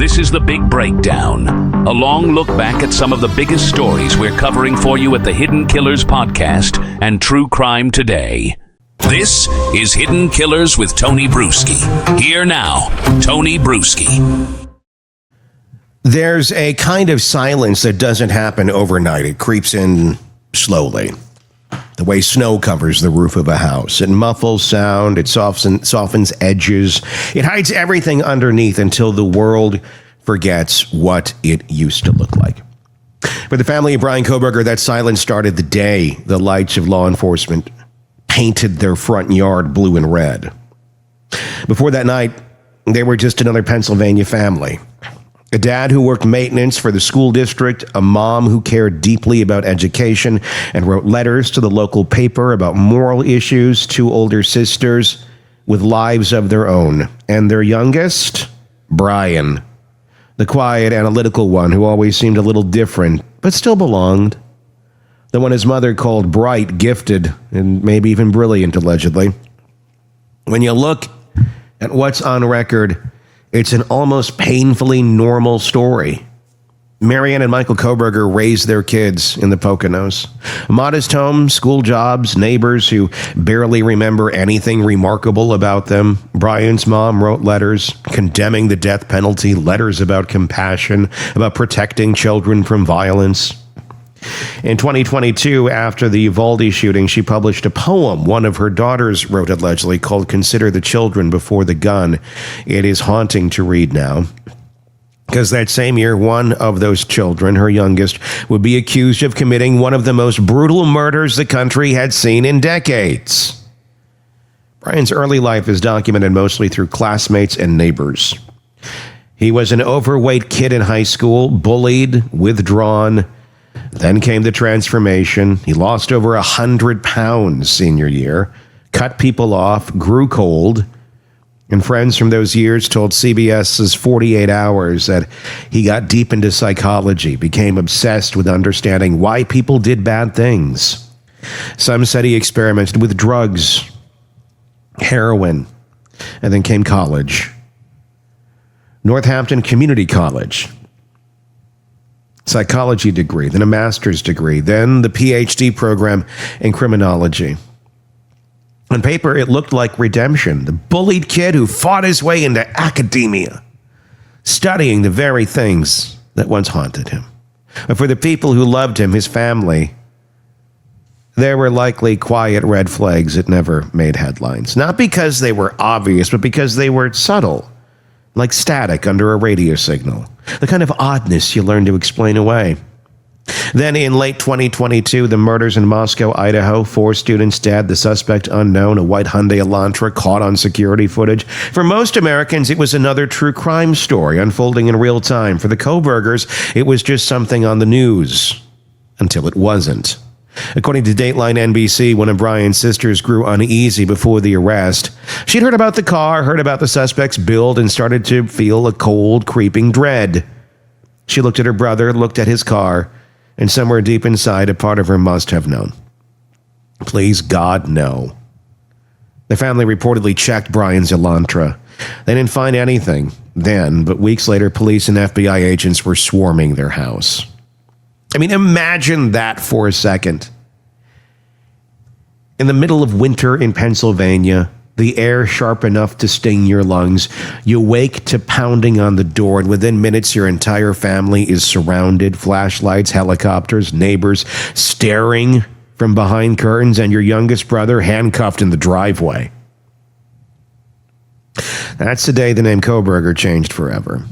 This is The Big Breakdown, a long look back at some of the biggest stories we're covering for you at the Hidden Killers podcast and True Crime Today. This is Hidden Killers with Tony Brueski. Here now, Tony Brueski. There's a kind of silence that doesn't happen overnight. It creeps in slowly. The way snow covers the roof of a house. It muffles sound, it softens edges. It hides everything underneath until the world forgets what it used to look like. For the family of Bryan Kohberger, that silence started the day the lights of law enforcement painted their front yard blue and red. Before that night, they were just another Pennsylvania family. A dad who worked maintenance for the school district, a mom who cared deeply about education and wrote letters to the local paper about moral issues, two older sisters with lives of their own, and their youngest, Bryan, the quiet, analytical one who always seemed a little different, but still belonged. The one his mother called bright, gifted, and maybe even brilliant, allegedly. When you look at what's on record, it's an almost painfully normal story. Marianne and Michael Kohberger raised their kids in the Poconos. A modest home, school jobs, neighbors who barely remember anything remarkable about them. Bryan's mom wrote letters condemning the death penalty, letters about compassion, about protecting children from violence. In 2022, after the Uvalde shooting, she published a poem one of her daughters wrote allegedly called "Consider the Children Before the Gun." It is haunting to read now, because that same year, one of those children, her youngest, would be accused of committing one of the most brutal murders the country had seen in decades. Bryan's early life is documented mostly through classmates and neighbors. He was an overweight kid in high school, bullied, withdrawn. Then came the transformation. He lost over 100 pounds senior year, cut people off, grew cold, and friends from those years told CBS's 48 Hours that he got deep into psychology, became obsessed with understanding why people did bad things. Some said he experimented with drugs, heroin, and then came college. Northampton Community College. Psychology degree, then a master's degree, then the PhD program in criminology. On paper, it looked like redemption. The bullied kid who fought his way into academia, studying the very things that once haunted him. But for the people who loved him, his family, there were likely quiet red flags that never made headlines. Not because they were obvious, but because they were subtle. Like static under a radio signal. The kind of oddness you learn to explain away. Then in late 2022, the murders in Moscow, Idaho, 4 students dead, the suspect unknown, a white Hyundai Elantra caught on security footage. For most Americans, it was another true crime story unfolding in real time. For the Kohbergers, it was just something on the news. Until it wasn't. According to Dateline NBC, one of Bryan's sisters grew uneasy before the arrest. She'd heard about the car, heard about the suspect's build, and started to feel a cold, creeping dread. She looked at her brother, looked at his car, and somewhere deep inside, a part of her must have known. Please, God, no. The family reportedly checked Bryan's Elantra. They didn't find anything then, but weeks later, police and FBI agents were swarming their house. I mean, imagine that for a second. In the middle of winter in Pennsylvania, the air sharp enough to sting your lungs, you wake to pounding on the door, and within minutes your entire family is surrounded, flashlights, helicopters, neighbors staring from behind curtains, and your youngest brother handcuffed in the driveway. That's the day the name Kohberger changed forever.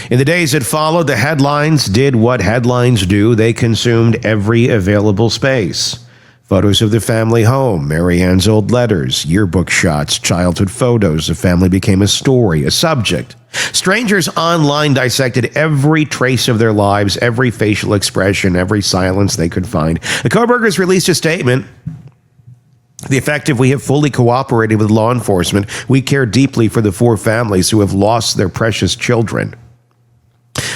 In the days that followed, the headlines did what headlines do. They consumed every available space. Photos of the family home, Marianne's old letters, yearbook shots, childhood photos. The family became a story, a subject. Strangers online dissected every trace of their lives, every facial expression, every silence they could find. The Kohbergers released a statement. The effective, we have fully cooperated with law enforcement. We care deeply for the 4 families who have lost their precious children.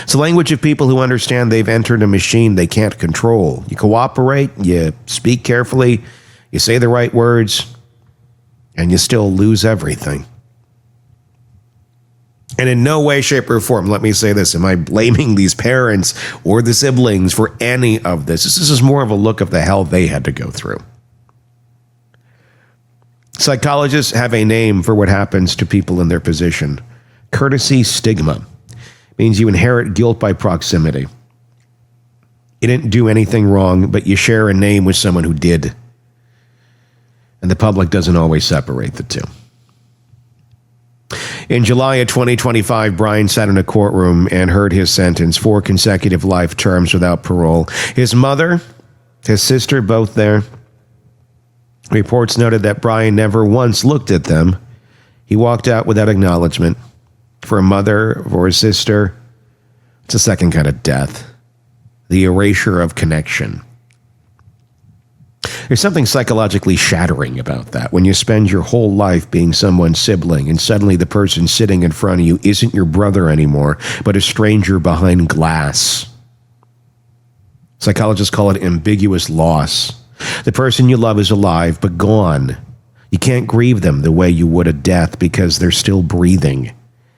It's the language of people who understand they've entered a machine they can't control. You cooperate, you speak carefully, you say the right words, and you still lose everything. And in no way, shape, or form, let me say this, am I blaming these parents or the siblings for any of this. This is more of a look of the hell they had to go through. Psychologists have a name for what happens to people in their position. Courtesy stigma means you inherit guilt by proximity. You didn't do anything wrong, but you share a name with someone who did. And the public doesn't always separate the two. In July of 2025, Bryan sat in a courtroom and heard his sentence, 4 consecutive life terms without parole. His mother, his sister, both there. Reports noted that Bryan never once looked at them. He walked out without acknowledgement. For a mother or a sister, it's a second kind of death. The erasure of connection. There's something psychologically shattering about that. When you spend your whole life being someone's sibling and suddenly the person sitting in front of you isn't your brother anymore, but a stranger behind glass. Psychologists call it ambiguous loss. The person you love is alive, but gone. You can't grieve them the way you would a death because they're still breathing.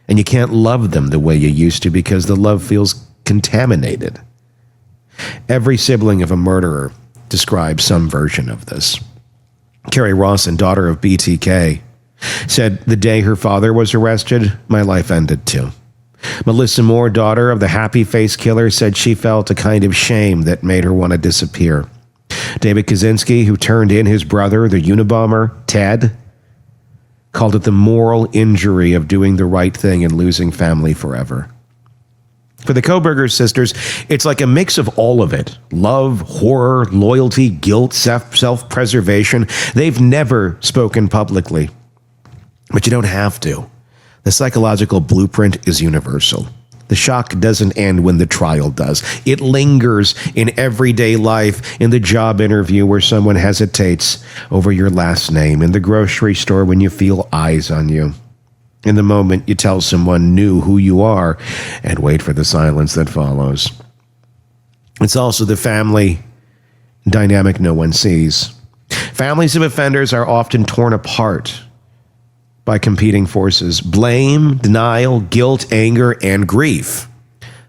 And you can't love them the way you used to because the love feels contaminated. Every sibling of a murderer describes some version of this. Carrie Rawson, daughter of BTK, said the day her father was arrested, my life ended too. Melissa Moore, daughter of the happy face killer, said she felt a kind of shame that made her want to disappear. David Kaczynski, who turned in his brother, the Unabomber, Ted, called it the moral injury of doing the right thing and losing family forever. For the Kohberger sisters, it's like a mix of all of it. Love, horror, loyalty, guilt, self-preservation. They've never spoken publicly. But you don't have to. The psychological blueprint is universal. The shock doesn't end when the trial does. It lingers in everyday life, in the job interview where someone hesitates over your last name, in the grocery store when you feel eyes on you, in the moment you tell someone new who you are, and wait for the silence that follows. It's also the family dynamic no one sees. Families of offenders are often torn apart by competing forces: blame, denial, guilt, anger, and grief.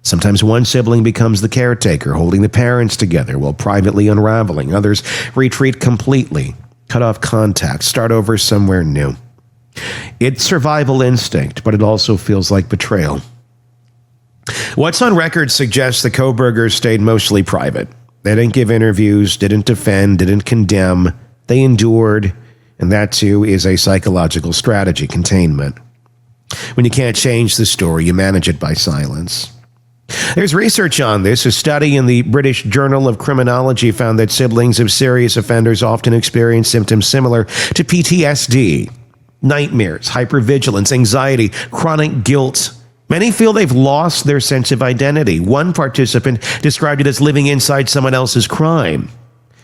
Sometimes one sibling becomes the caretaker, holding the parents together while privately unraveling. Others retreat completely, cut off contact, start over somewhere new. It's survival instinct, but it also feels like betrayal. What's on record suggests the Kohbergers stayed mostly private. They didn't give interviews, didn't defend, didn't condemn. They endured. And that, too, is a psychological strategy, containment. When you can't change the story, you manage it by silence. There's research on this. A study in the British Journal of Criminology found that siblings of serious offenders often experience symptoms similar to PTSD, nightmares, hypervigilance, anxiety, chronic guilt. Many feel they've lost their sense of identity. One participant described it as living inside someone else's crime.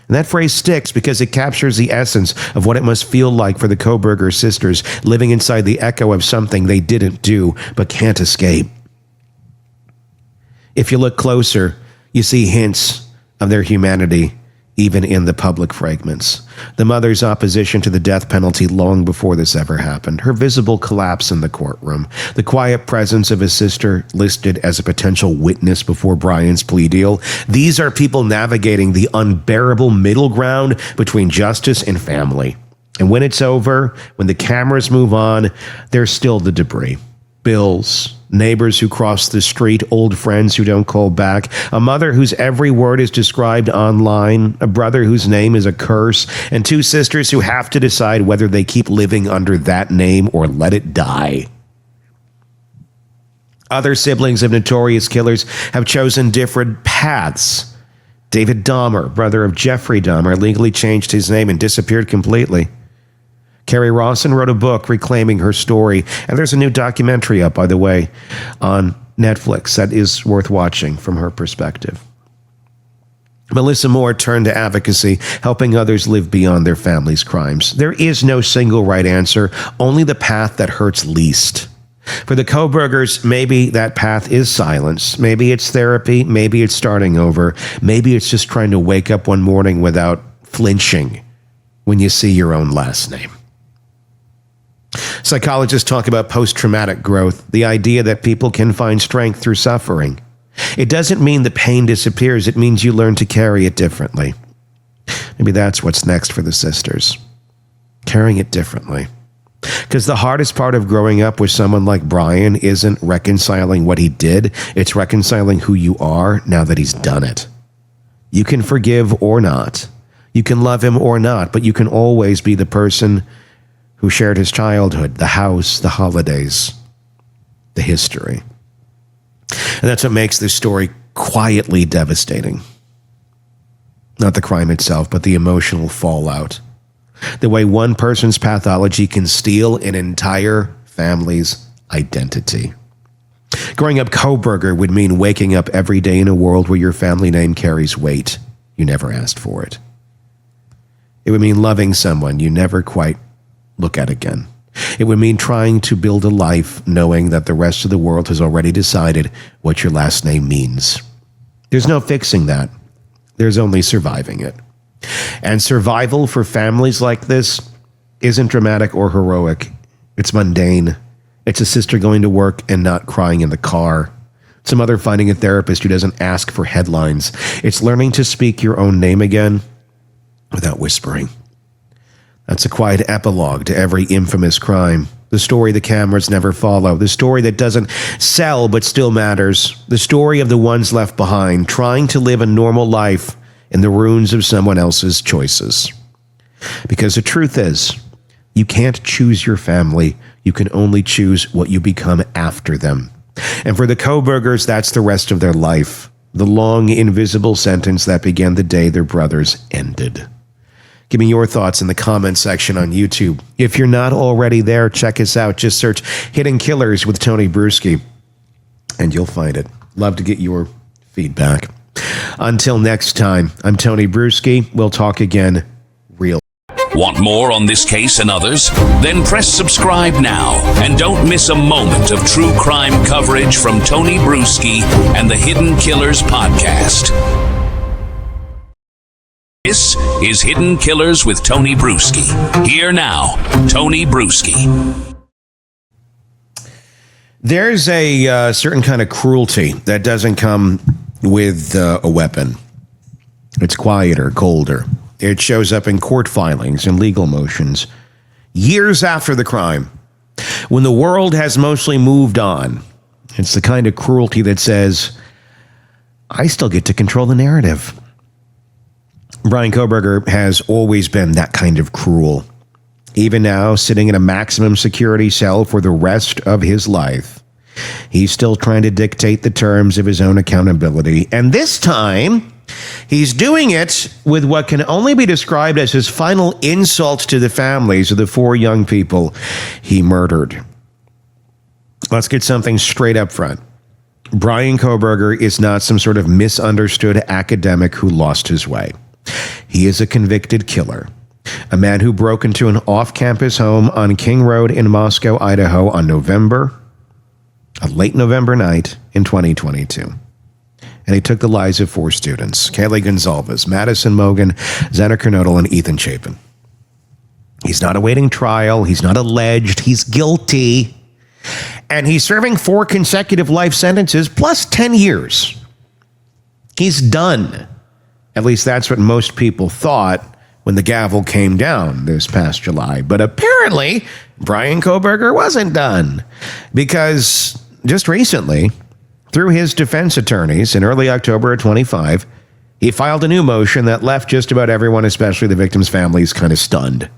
And that phrase sticks because it captures the essence of what it must feel like for the Kohberger sisters, living inside the echo of something they didn't do but can't escape. If you look closer, you see hints of their humanity, even in the public fragments. The mother's opposition to the death penalty long before this ever happened, her visible collapse in the courtroom, the quiet presence of his sister listed as a potential witness before Bryan's plea deal. These are people navigating the unbearable middle ground between justice and family. And when it's over, when the cameras move on, there's still the debris. Bills, neighbors who cross the street, old friends who don't call back, a mother whose every word is described online, a brother whose name is a curse, and 2 sisters who have to decide whether they keep living under that name or let it die. Other siblings of notorious killers have chosen different paths. David Dahmer, brother of Jeffrey Dahmer, legally changed his name and disappeared completely. Carrie Rawson wrote a book reclaiming her story, and there's a new documentary up, by the way, on Netflix that is worth watching from her perspective. Melissa Moore turned to advocacy, helping others live beyond their family's crimes. There is no single right answer, only the path that hurts least. For the Kohbergers, maybe that path is silence. Maybe it's therapy. Maybe it's starting over. Maybe it's just trying to wake up one morning without flinching when you see your own last name. Psychologists talk about post-traumatic growth, the idea that people can find strength through suffering. It doesn't mean the pain disappears. It means you learn to carry it differently. Maybe that's what's next for the sisters. Carrying it differently. Because the hardest part of growing up with someone like Bryan isn't reconciling what he did. It's reconciling who you are now that he's done it. You can forgive or not. You can love him or not, but you can always be the person who shared his childhood, the house, the holidays, the history. And that's what makes this story quietly devastating. Not the crime itself, but the emotional fallout. The way one person's pathology can steal an entire family's identity. Growing up Kohberger would mean waking up every day in a world where your family name carries weight. You never asked for it. It would mean loving someone you never quite look at again. It would mean trying to build a life knowing that the rest of the world has already decided what your last name means. There's no fixing that. There's only surviving it. And survival for families like this isn't dramatic or heroic. It's mundane. It's a sister going to work and not crying in the car. It's a mother finding a therapist who doesn't ask for headlines. It's learning to speak your own name again without whispering. That's a quiet epilogue to every infamous crime. The story the cameras never follow. The story that doesn't sell but still matters. The story of the ones left behind, trying to live a normal life in the ruins of someone else's choices. Because the truth is, you can't choose your family. You can only choose what you become after them. And for the Kohbergers, that's the rest of their life. The long, invisible sentence that began the day their brothers ended. Give me your thoughts in the comment section on YouTube. If you're not already there, check us out. Just search Hidden Killers with Tony Brueski, and you'll find it. Love to get your feedback. Until next time, I'm Tony Brueski. We'll talk again real. Want more on this case and others? Then press subscribe now and don't miss a moment of true crime coverage from Tony Brueski and the Hidden Killers podcast. This is Hidden Killers with Tony Brueski. Here now, Tony Brueski. There's a certain kind of cruelty that doesn't come with a weapon. It's quieter, colder. It shows up in court filings and legal motions years after the crime, when the world has mostly moved on. It's the kind of cruelty that says, I still get to control the narrative. Bryan Kohberger has always been that kind of cruel. Even now, sitting in a maximum security cell for the rest of his life, he's still trying to dictate the terms of his own accountability. And this time, he's doing it with what can only be described as his final insult to the families of the 4 young people he murdered. Let's get something straight up front. Bryan Kohberger is not some sort of misunderstood academic who lost his way. He is a convicted killer, a man who broke into an off-campus home on King Road in Moscow, Idaho on a late November night in 2022. And he took the lives of 4 students, Kaylee Gonzalez, Madison Mogan, Xander Kernodle, and Ethan Chapin. He's not awaiting trial. He's not alleged. He's guilty. And he's serving 4 consecutive life sentences plus 10 years. He's done. At least that's what most people thought when the gavel came down this past July. But apparently, Bryan Kohberger wasn't done. Because just recently, through his defense attorneys in early October of 25, he filed a new motion that left just about everyone, especially the victims' families, kind of stunned.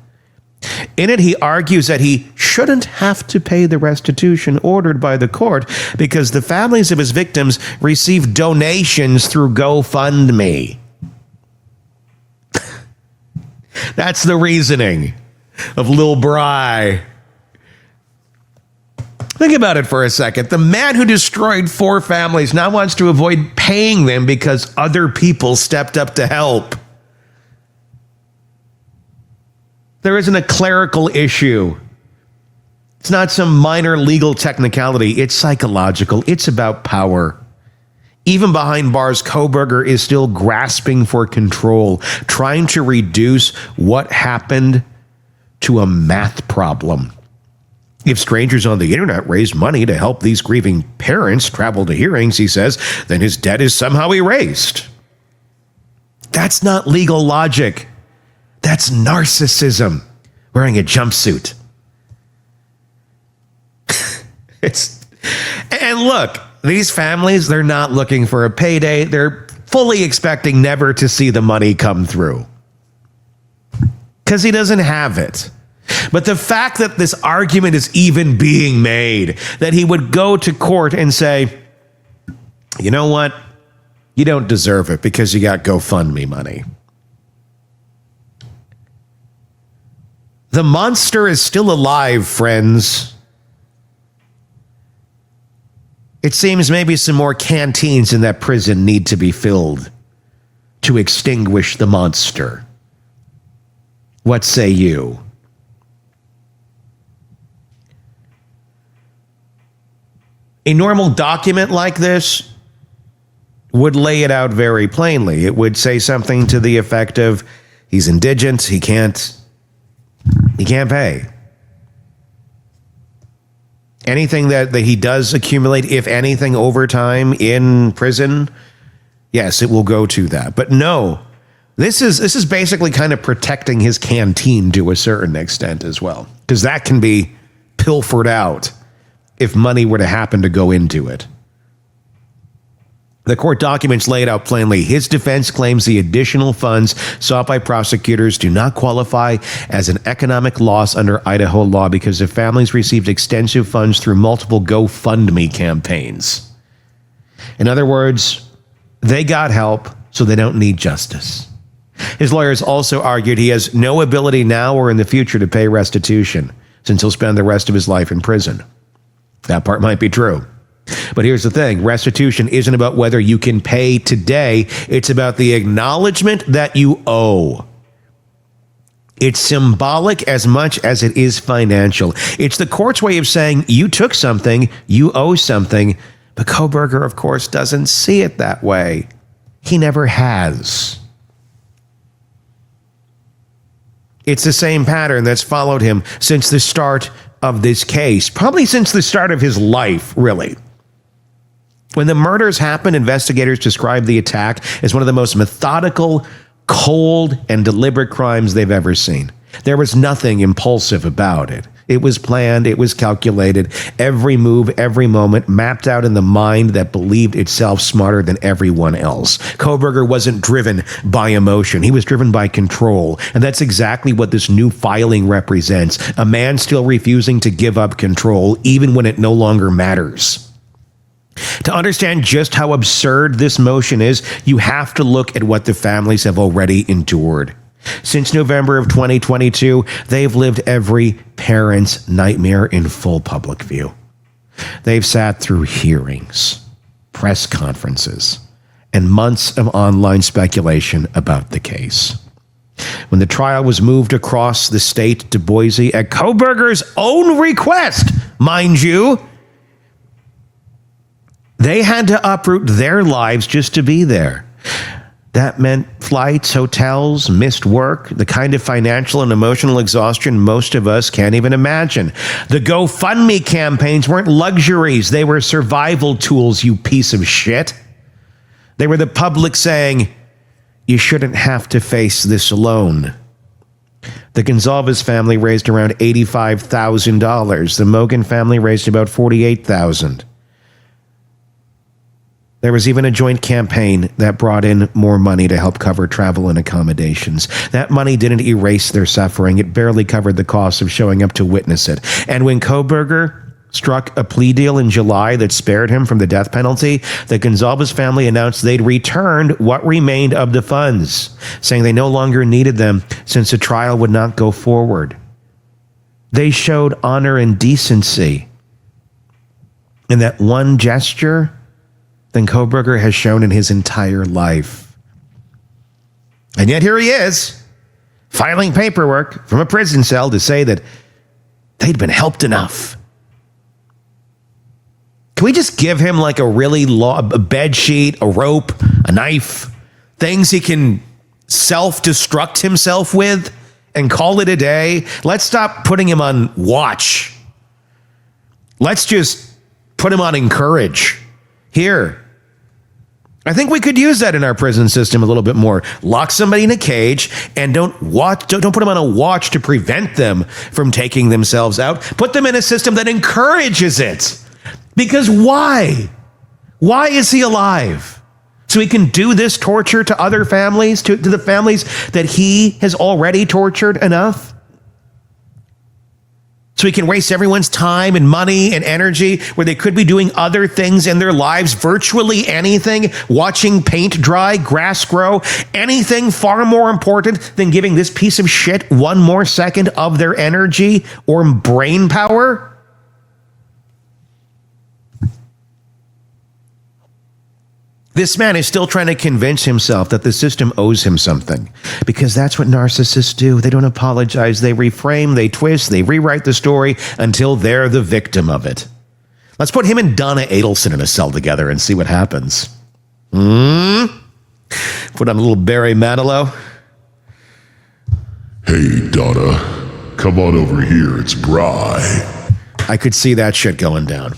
In it, he argues that he shouldn't have to pay the restitution ordered by the court because the families of his victims received donations through GoFundMe. That's the reasoning of Lil Bry. Think about it for a second. The man who destroyed 4 families now wants to avoid paying them because other people stepped up to help. There isn't a clerical issue. It's not some minor legal technicality. It's psychological. It's about power. Even behind bars, Kohberger is still grasping for control, trying to reduce what happened to a math problem. If strangers on the internet raise money to help these grieving parents travel to hearings, he says, then his debt is somehow erased. That's not legal logic. That's narcissism wearing a jumpsuit. And look, these families, they're not looking for a payday. They're fully expecting never to see the money come through because he doesn't have it. But the fact that this argument is even being made, that he would go to court and say, you know what? You don't deserve it because you got GoFundMe money. The monster is still alive, friends. It seems maybe some more canteens in that prison need to be filled to extinguish the monster. What say you? A normal document like this would lay it out very plainly. It would say something to the effect of, he's indigent, he can't pay. Anything that he does accumulate, if anything, over time in prison, yes, it will go to that. But no, this is basically kind of protecting his canteen to a certain extent as well, because that can be pilfered out if money were to happen to go into it. The court documents lay it out plainly. His defense claims the additional funds sought by prosecutors do not qualify as an economic loss under Idaho law because the families received extensive funds through multiple GoFundMe campaigns. In other words, they got help, so they don't need justice. His lawyers also argued he has no ability now or in the future to pay restitution, since he'll spend the rest of his life in prison. That part might be true. But here's the thing. Restitution isn't about whether you can pay today. It's about the acknowledgement that you owe. It's symbolic as much as it is financial. It's the court's way of saying you took something, you owe something. But Kohberger, of course, doesn't see it that way. He never has. It's the same pattern that's followed him since the start of this case, probably since the start of his life, really. When the murders happened, investigators described the attack as one of the most methodical, cold, and deliberate crimes they've ever seen. There was nothing impulsive about it. It was planned, it was calculated, every move, every moment mapped out in the mind that believed itself smarter than everyone else. Kohberger wasn't driven by emotion. He was driven by control. And that's exactly what this new filing represents. A man still refusing to give up control, even when it no longer matters. To understand just how absurd this motion is, you have to look at what the families have already endured. Since November of 2022, they've lived every parent's nightmare in full public view. They've sat through hearings, press conferences, and months of online speculation about the case. When the trial was moved across the state to Boise at Kohberger's own request, mind you, they had to uproot their lives just to be there. That meant flights, hotels, missed work, the kind of financial and emotional exhaustion most of us can't even imagine. The GoFundMe campaigns weren't luxuries. They were survival tools, you piece of shit. They were the public saying, you shouldn't have to face this alone. The Gonzalez family raised around $85,000. The Mogan family raised about $48,000. There was even a joint campaign that brought in more money to help cover travel and accommodations. That money didn't erase their suffering. It barely covered the cost of showing up to witness it. And when Kohberger struck a plea deal in July that spared him from the death penalty, the Gonzalez family announced they'd returned what remained of the funds, saying they no longer needed them since the trial would not go forward. They showed honor and decency. In that one gesture than Kohberger has shown in his entire life. And yet here he is, filing paperwork from a prison cell to say that they'd been helped enough. Can we just give him like a bed sheet, a rope, a knife, things he can self-destruct himself with and call it a day? Let's stop putting him on watch Let's just put him on encourage. Here. I think we could use that in our prison system a little bit more. Lock somebody in a cage and don't put them on a watch to prevent them from taking themselves out. Put them in a system that encourages it. Because why? Why is he alive? So he can do this torture to other families, to the families that he has already tortured enough? So he can waste everyone's time and money and energy where they could be doing other things in their lives, virtually anything, watching paint dry, grass grow, anything far more important than giving this piece of shit one more second of their energy or brain power? This man is still trying to convince himself that the system owes him something, because that's what narcissists do. They don't apologize. They reframe, they twist, they rewrite the story until they're the victim of it. Let's put him and Donna Adelson in a cell together and see what happens. Put on a little Barry Manilow. Hey, Donna, come on over here. It's Bryan. I could see that shit going down.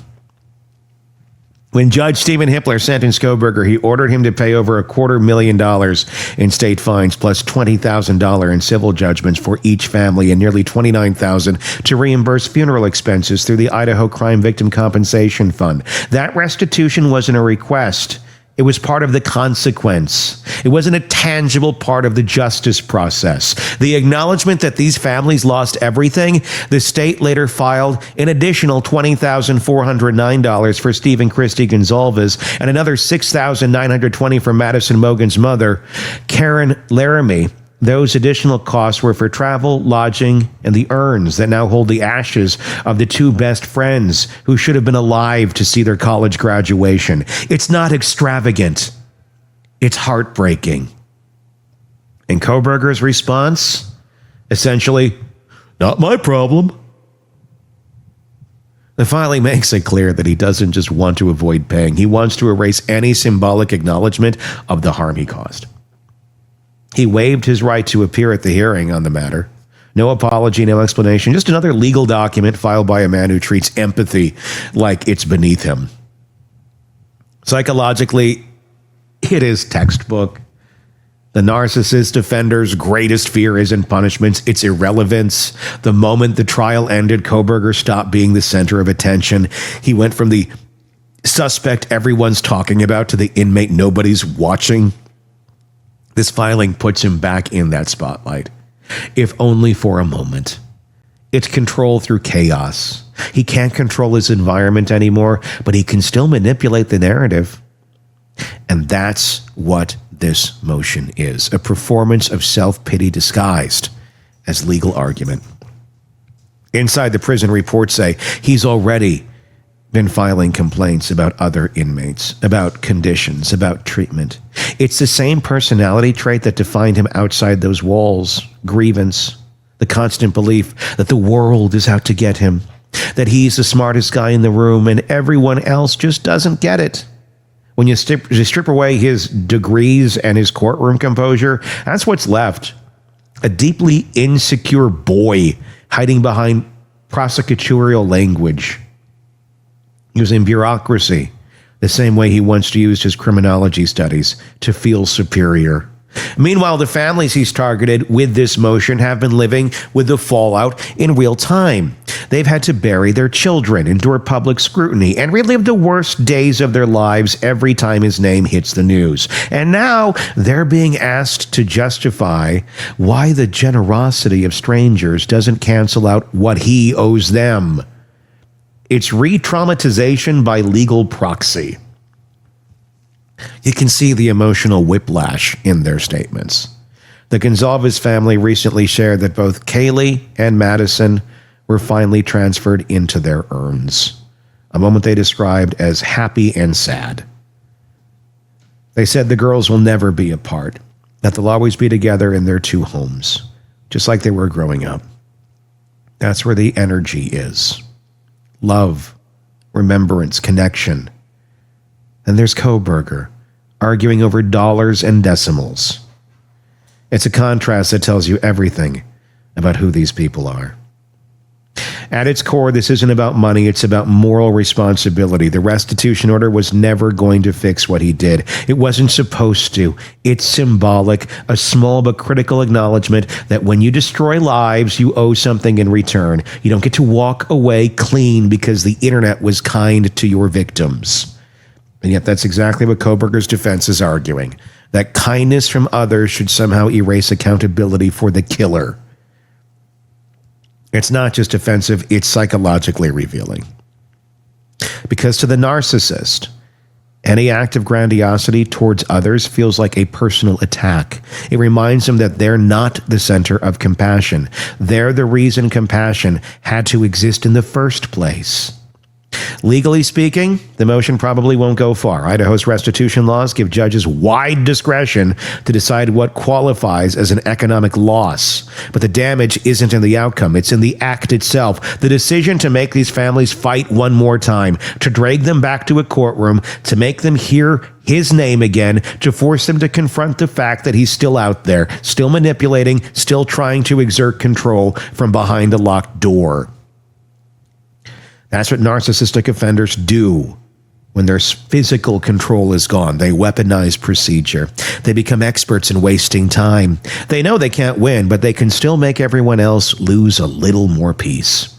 When Judge Stephen Hippler sentenced Kohberger, he ordered him to pay over $250,000 in state fines plus $20,000 in civil judgments for each family and nearly $29,000 to reimburse funeral expenses through the Idaho Crime Victim Compensation Fund. That restitution wasn't a request. It was part of the consequence. It wasn't a tangible part of the justice process. The acknowledgement that these families lost everything, the state later filed an additional $20,409 for Stephen Christie Gonzalez and another $6,920 for Madison Mogen's mother, Karen Laramie. Those additional costs were for travel, lodging, and the urns that now hold the ashes of the two best friends who should have been alive to see their college graduation. It's not extravagant. It's heartbreaking. And Kohberger's response? Essentially, not my problem. The filing makes it clear that he doesn't just want to avoid paying. He wants to erase any symbolic acknowledgement of the harm he caused. He waived his right to appear at the hearing on the matter. No apology, no explanation, just another legal document filed by a man who treats empathy like it's beneath him. Psychologically, it is textbook. The narcissist offender's greatest fear isn't punishments, it's irrelevance. The moment the trial ended, Kohberger stopped being the center of attention. He went from the suspect everyone's talking about to the inmate nobody's watching. This filing puts him back in that spotlight, if only for a moment. It's control through chaos. He can't control his environment anymore, but he can still manipulate the narrative. And that's what this motion is, a performance of self-pity disguised as legal argument. Inside the prison, reports say he's already been filing complaints about other inmates, about conditions, about treatment. It's the same personality trait that defined him outside those walls. Grievance, the constant belief that the world is out to get him, that he's the smartest guy in the room and everyone else just doesn't get it. When you strip away his degrees and his courtroom composure, that's what's left. A deeply insecure boy hiding behind prosecutorial language, using bureaucracy the same way he once used his criminology studies to feel superior. Meanwhile, the families he's targeted with this motion have been living with the fallout in real time. They've had to bury their children, endure public scrutiny, and relive the worst days of their lives every time his name hits the news. And now they're being asked to justify why the generosity of strangers doesn't cancel out what he owes them. It's re-traumatization by legal proxy. You can see the emotional whiplash in their statements. The Gonzalez family recently shared that both Kaylee and Madison were finally transferred into their urns, a moment they described as happy and sad. They said the girls will never be apart, that they'll always be together in their two homes, just like they were growing up. That's where the energy is. Love, remembrance, connection. And there's Kohberger, arguing over dollars and decimals. It's a contrast that tells you everything about who these people are. At its core, this isn't about money, it's about moral responsibility. The restitution order was never going to fix what he did. It wasn't supposed to. It's symbolic, a small but critical acknowledgement that when you destroy lives, you owe something in return. You don't get to walk away clean because the internet was kind to your victims. And yet that's exactly what Kohberger's defense is arguing, that kindness from others should somehow erase accountability for the killer. It's not just offensive, it's psychologically revealing. Because to the narcissist, any act of grandiosity towards others feels like a personal attack. It reminds them that they're not the center of compassion. They're the reason compassion had to exist in the first place. Legally speaking, the motion probably won't go far. Idaho's restitution laws give judges wide discretion to decide what qualifies as an economic loss. But the damage isn't in the outcome, it's in the act itself. The decision to make these families fight one more time, to drag them back to a courtroom, to make them hear his name again, to force them to confront the fact that he's still out there, still manipulating, still trying to exert control from behind a locked door. That's what narcissistic offenders do when their physical control is gone. They weaponize procedure. They become experts in wasting time. They know they can't win, but they can still make everyone else lose a little more peace.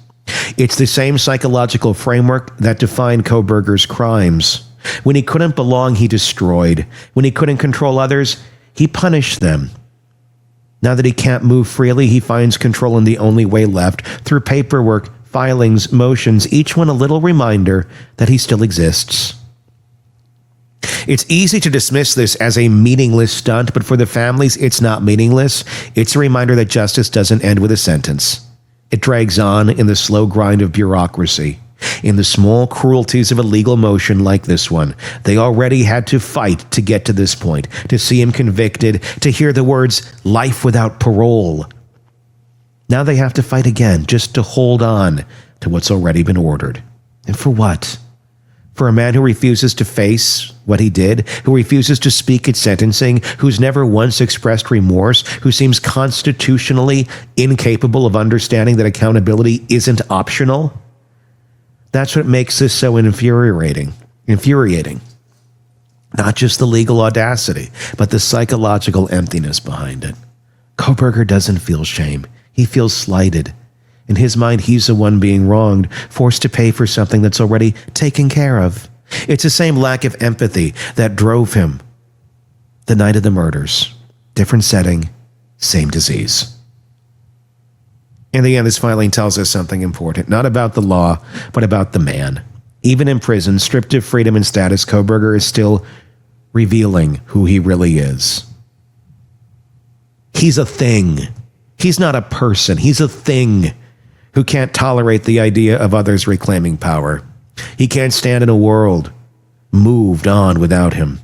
It's the same psychological framework that defined Kohberger's crimes. When he couldn't belong, he destroyed. When he couldn't control others, he punished them. Now that he can't move freely, he finds control in the only way left, through paperwork, filings, motions, each one a little reminder that he still exists. It's easy to dismiss this as a meaningless stunt, but for the families, it's not meaningless. It's a reminder that justice doesn't end with a sentence. It drags on in the slow grind of bureaucracy, in the small cruelties of a legal motion like this one. They already had to fight to get to this point, to see him convicted, to hear the words, life without parole. Now they have to fight again just to hold on to what's already been ordered. And for what? For a man who refuses to face what he did, who refuses to speak at sentencing, who's never once expressed remorse, who seems constitutionally incapable of understanding that accountability isn't optional? That's what makes this so infuriating. Not just the legal audacity, but the psychological emptiness behind it. Kohberger doesn't feel shame. He feels slighted. In his mind, he's the one being wronged, forced to pay for something that's already taken care of. It's the same lack of empathy that drove him the night of the murders. Different setting, same disease. In the end, this filing tells us something important, not about the law, but about the man. Even in prison, stripped of freedom and status, Kohberger is still revealing who he really is. He's a thing. He's not a person. He's a thing who can't tolerate the idea of others reclaiming power. He can't stand in a world moved on without him.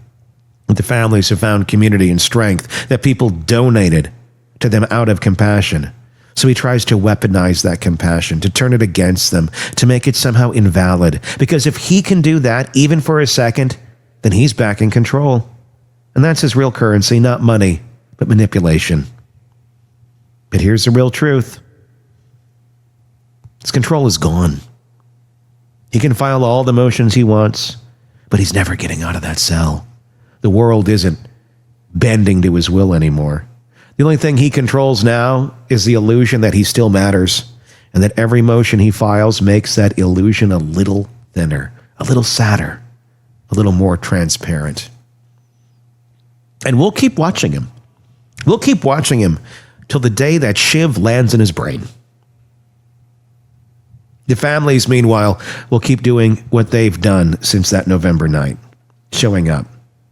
The families have found community and strength that people donated to them out of compassion. So he tries to weaponize that compassion, to turn it against them, to make it somehow invalid. Because if he can do that, even for a second, then he's back in control. And that's his real currency, not money, but manipulation. But here's the real truth. His control is gone. He can file all the motions he wants, but he's never getting out of that cell. The world isn't bending to his will anymore. The only thing he controls now is the illusion that he still matters, and that every motion he files makes that illusion a little thinner, a little sadder, a little more transparent. And we'll keep watching him. We'll keep watching him till the day that shiv lands in his brain. The families, meanwhile, will keep doing what they've done since that November night. Showing up,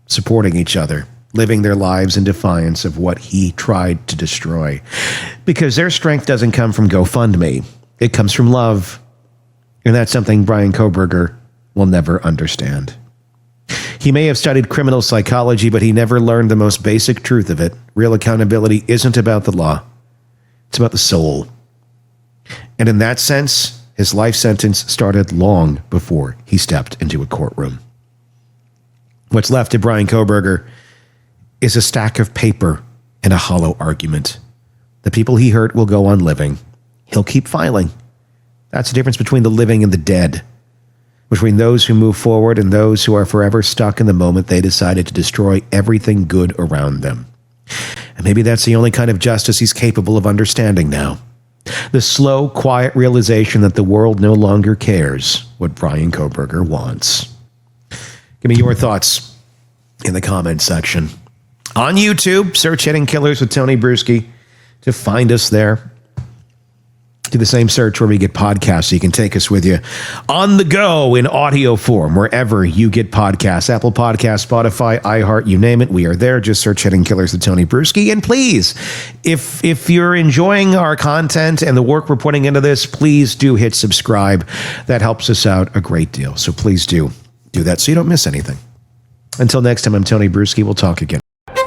supporting each other, living their lives in defiance of what he tried to destroy. Because their strength doesn't come from GoFundMe. It comes from love. And that's something Bryan Kohberger will never understand. He may have studied criminal psychology, but he never learned the most basic truth of it. Real accountability isn't about the law. It's about the soul. And in that sense, his life sentence started long before he stepped into a courtroom. What's left to Bryan Kohberger is a stack of paper and a hollow argument. The people he hurt will go on living. He'll keep filing. That's the difference between the living and the dead, between those who move forward and those who are forever stuck in the moment they decided to destroy everything good around them. And maybe that's the only kind of justice he's capable of understanding now. The slow, quiet realization that the world no longer cares what Bryan Kohberger wants. Give me your thoughts in the comments section. On YouTube, search Hidden Killers with Tony Brueski to find us there. Do the same search where we get podcasts so you can take us with you on the go in audio form, wherever you get podcasts. Apple Podcasts, Spotify, iHeart, you name it. We are there. Just search Hidden Killers with Tony Brueski. And please, if you're enjoying our content and the work we're putting into this, please do hit subscribe. That helps us out a great deal. So please do that so you don't miss anything. Until next time, I'm Tony Brueski. We'll talk again.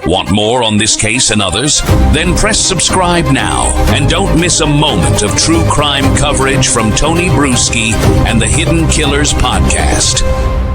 Want more on this case and others? Then press subscribe now and don't miss a moment of true crime coverage from Tony Brueski and the Hidden Killers podcast.